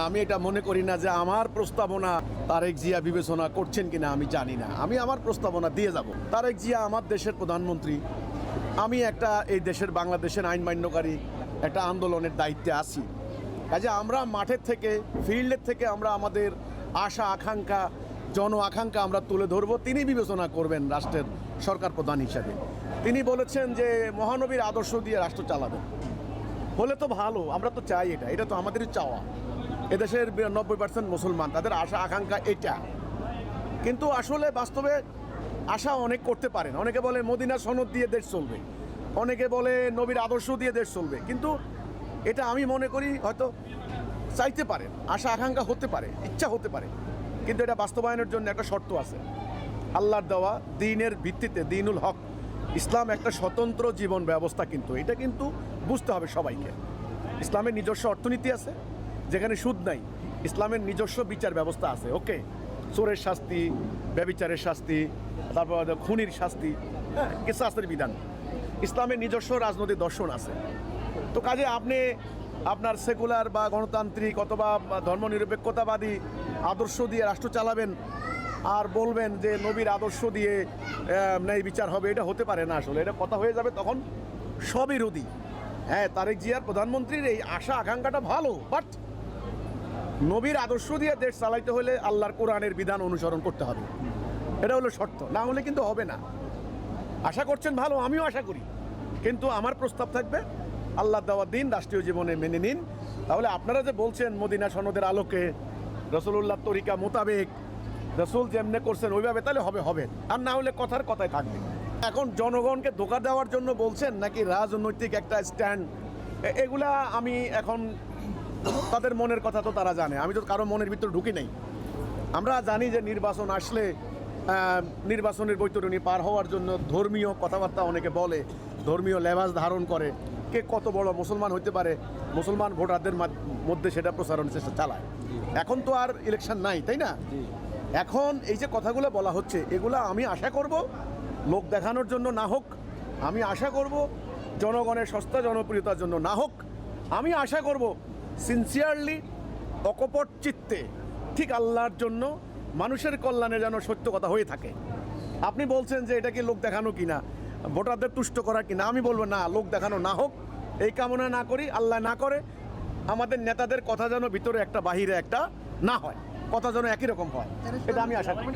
আমি এটা মনে করি না যে আমার প্রস্তাবনা তারেক জিয়া বিবেচনা করছেন কিনা আমি জানি না। আমি আমার প্রস্তাবনা দিয়ে যাব। তারেক জিয়া আমার দেশের প্রধানমন্ত্রী, আমি একটা এই দেশের বাংলাদেশের আইন মান্যকারী একটা আন্দোলনের দায়িত্বে আছি। কাজে আমরা মাঠের থেকে ফিল্ডের থেকে আমরা আমাদের আশা আকাঙ্ক্ষা জন আকাঙ্ক্ষা আমরা তুলে ধরবো। তিনি বিবেচনা করবেন রাষ্ট্রের সরকার প্রধান হিসাবে। তিনি বলেছেন যে মহানবীর আদর্শ দিয়ে রাষ্ট্র চালাবেন, হলে তো ভালো। আমরা তো চাই, এটা তো আমাদেরই চাওয়া। এদেশের 90% মুসলমান, তাদের আশা আকাঙ্ক্ষা এটা। কিন্তু আসলে বাস্তবে আশা অনেক করতে পারেন। অনেকে বলে মদিনা সনদ দিয়ে দেশ চলবে, অনেকে বলে নবীর আদর্শ দিয়ে দেশ চলবে। কিন্তু এটা আমি মনে করি হয়তো চাইতে পারেন, আশা আকাঙ্ক্ষা হতে পারে, ইচ্ছা হতে পারে, কিন্তু এটা বাস্তবায়নের জন্য একটা শর্ত আছে। আল্লাহর দেওয়া দ্বীনের ভিত্তিতে, দ্বীনুল হক ইসলাম একটা স্বতন্ত্র জীবন ব্যবস্থা, কিন্তু এটা কিন্তু বুঝতে হবে সবাইকে। ইসলামের নিজস্ব অর্থনীতি আছে যেখানে সুদ নাই, ইসলামের নিজস্ব বিচার ব্যবস্থা আছে। ওকে, চোরের শাস্তি, ব্যভিচারের শাস্তি, তারপর খুনির শাস্তি, হ্যাঁ, কিসাসের বিধান। ইসলামের নিজস্ব রাজনৈতিক দর্শন আছে। তো কাজে আপনি আপনার সেকুলার বা গণতান্ত্রিক অথবা ধর্মনিরপেক্ষতাবাদী আদর্শ দিয়ে রাষ্ট্র চালাবেন আর বলবেন যে নবীর আদর্শ দিয়ে ন্যায় বিচার হবে, এটা হতে পারে না। আসলে এটা কথা হয়ে যাবে তখন স্ববিরোধী। হ্যাঁ, তারেক জিয়ার প্রধানমন্ত্রীর এই আশা আকাঙ্ক্ষাটা ভালো, বাট নবীর আদর্শ দিয়ে দেশ চালাইতে হলে আল্লাহর কোরআনের বিধান অনুসরণ করতে হবে। এটা হলো শর্ত, না হলে কিন্তু হবে না। আশা করছেন ভালো, আমিও আশা করি, কিন্তু আমার প্রস্তাব থাকবে আল্লাহ দেওয়া দিন রাষ্ট্রীয় জীবনে মেনে নিন। তাহলে আপনারা যে বলছেন মদিনা সনদের আলোকে রসুলুল্লাহ তরিকা মোতাবেক রসুল যেমনে করছেন ওইভাবে, তাহলে হবে, আর না হলে কথার কথায় থাকবে। এখন জনগণকে ধোঁকা দেওয়ার জন্য বলছেন নাকি রাজনৈতিক একটা স্ট্যান্ড, এগুলা আমি এখন তাদের মনের কথা তো তারা জানে, আমি তো কারো মনের ভিতরে ঢুকি নাই। আমরা জানি যে নির্বাচন আসলে নির্বাচনের বৈতরণী পার হওয়ার জন্য ধর্মীয় কথাবার্তা অনেকে বলে, ধর্মীয় লেবাস ধারণ করে, কে কত বড় মুসলমান হতে পারে মুসলমান ভোটারদের মধ্যে সেটা প্রচারণ চেষ্টা চালায়। এখন তো আর ইলেকশন নাই, তাই না? এখন এই যে কথাগুলো বলা হচ্ছে, এগুলা আমি আশা করব লোক দেখানোর জন্য না হোক, আমি আশা করব জনগণের সস্তা জনপ্রিয়তার জন্য না হোক, আমি আশা করব সিনসিয়ারলি অকপট চিত্তে ঠিক আল্লাহর জন্য মানুষের কল্যাণে যেন সত্য কথা হয়ে থাকে। আপনি বলছেন যে এটা কি লোক দেখানো কিনা, ভোটারদের তুষ্ট করা কিনা, আমি বলবো না, লোক দেখানো না হোক, এই কামনা না করি, আল্লাহ না করে। আমাদের নেতাদের কথা যেন ভিতরে একটা বাহিরে একটা না হয়, কথা যেন একই রকম হয়, এটা আমি আশা করি।